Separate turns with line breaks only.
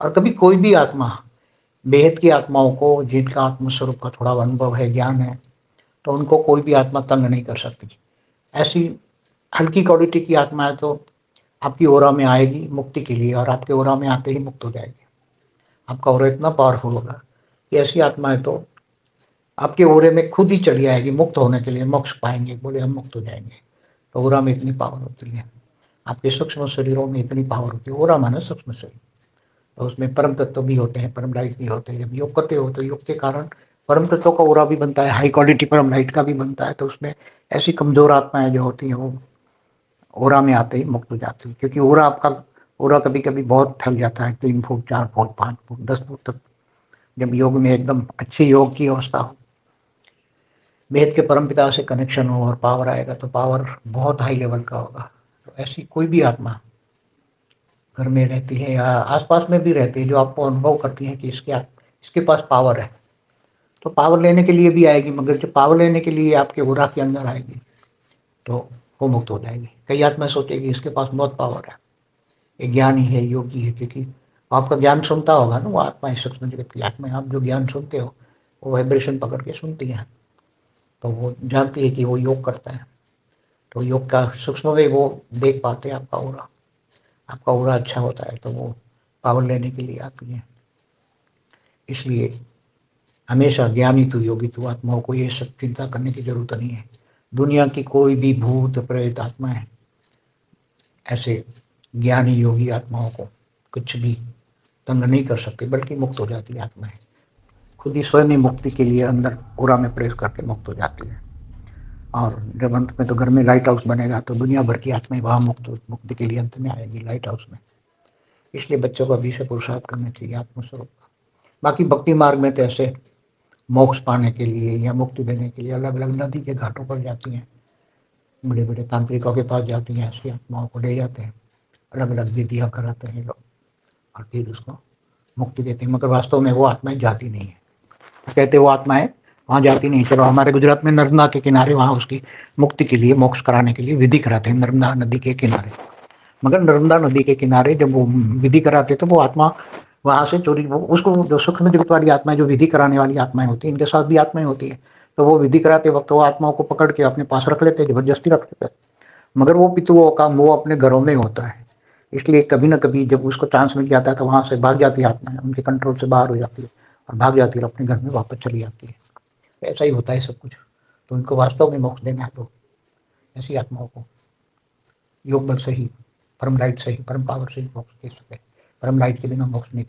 और कभी कोई भी आत्मा, बेहद की आत्माओं को जिनका आत्मस्वरूप का थोड़ा अनुभव है, ज्ञान है, तो उनको कोई भी आत्मा तंग नहीं कर सकती। ऐसी हल्की क्वालिटी की आत्मा है तो आपकी ओरा में आएगी मुक्ति के लिए, और आपके ओरा में आते ही मुक्त हो जाएगी। आपका ओरा इतना पावरफुल होगा कि ऐसी आत्मा है तो आपके ओरे में खुद ही चली आएगी मुक्त होने के लिए, मोक्ष पाएंगे, बोले हम मुक्त हो जाएंगे। तो ओरा में इतनी पावर होती है, आपके सूक्ष्म शरीरों में इतनी पावर होती है। ओरा माने सूक्ष्म शरीर, तो उसमें परम तत्व भी होते हैं, परम लाइट भी होते हैं। जब योग करते हो तो योग के कारण परम तत्वों का ओरा भी बनता है, हाई क्वालिटी परम लाइट का भी बनता है। तो उसमें ऐसी कमजोर आत्माएं जो होती हैं वो ओरा में आते ही मुक्त हो जाती है, क्योंकि ओरा आपका ओरा कभी कभी बहुत फैल जाता है, 3 फुट 4 फुट 5 फुट 10 फुट तक। जब योग में एकदम अच्छी योग की अवस्था हो, वेद के परम पिता से कनेक्शन हो और पावर आएगा, तो पावर बहुत हाई लेवल का होगा। तो ऐसी कोई भी आत्मा घर में रहती है या आसपास में भी रहती है जो आपको अनुभव करती है कि इसके पास पावर है, तो पावर लेने के लिए भी आएगी। मगर जब पावर लेने के लिए आपके ओरा के अंदर आएगी तो वो मुक्त हो जाएगी। कई आत्मा सोचेगी इसके पास बहुत पावर है, ये ज्ञानी है, योगी है, क्योंकि आपका ज्ञान सुनता होगा ना वो आत्मा, इस सूक्ष्म जगत की आत्मा। आप जो ज्ञान सुनते हो वो वाइब्रेशन पकड़ के सुनती है, तो वो जानती है कि वो योग करता है। तो योग का सूक्ष्म में वो देख पाते हैं आपका ओरा। आपका ओरा अच्छा होता है तो वो पावर लेने के लिए आती है। इसलिए हमेशा ज्ञानी तू योगी तू आत्माओं को ये सब चिंता करने की जरूरत नहीं है। दुनिया की कोई भी भूत प्रेत आत्मा है, ऐसे ज्ञानी योगी आत्माओं को कुछ भी तंग नहीं कर सकते, बल्कि मुक्त हो जाती है आत्माएं। खुद ही स्वयं मुक्ति के लिए अंदर ओरा में प्रवेश करके मुक्त हो जाती है। और जब अंत में तो घर में लाइट हाउस बनेगा तो दुनिया भर की आत्माएं वहां मुक्ति के लिए अंत में आएगी लाइट हाउस में। इसलिए बच्चों को अभी से पुरुषार्थ करना चाहिए आत्मस्वरूप का। बाकी भक्ति मार्ग में तो ऐसे मोक्ष पाने के लिए या मुक्ति देने के लिए अलग अलग नदी के घाटों पर जाती हैं, बड़े बड़े तांत्रिकों के पास जाती हैं, ऐसी आत्माओं को ले जाते हैं, अलग अलग विधियां कराते हैं लोग, और फिर उसको मुक्ति देते हैं। मगर वास्तव में वो आत्माएं जाती नहीं है। कहते वो आत्माएं वहां जाती नहीं। चलो हमारे गुजरात में नर्मदा के किनारे वहां उसकी मुक्ति के लिए, मोक्ष कराने के लिए विधि कराते हैं नर्मदा नदी के किनारे। मगर नर्मदा नदी के किनारे जब वो विधि कराते तो वो आत्मा वहां से चोरी, वो उसको जो सूक्ष्म जगत वाली आत्माएं, जो विधि कराने वाली आत्माएं होती है, इनके साथ भी आत्माएं होती है, तो वो विधि कराते वक्त वो आत्माओं को पकड़ के अपने पास रख लेते, जबरदस्ती रख लेते। मगर वो पितुओं का मोह अपने घरों में होता है, इसलिए कभी ना कभी जब उसको चांस मिल जाता है तो वहां से भाग जाती है आत्मा, उनके कंट्रोल से बाहर हो जाती है और भाग जाती है और अपने घर में वापस चली जाती है। ऐसा ही होता है सब कुछ। तो उनको वास्तव में मोक्ष देना है तो ऐसी आत्माओं को योग बल से ही, परम लाइट से ही, परम पावर से ही मोक्ष दे सकते हैं। परम लाइट के बिना मोक्ष नहीं दे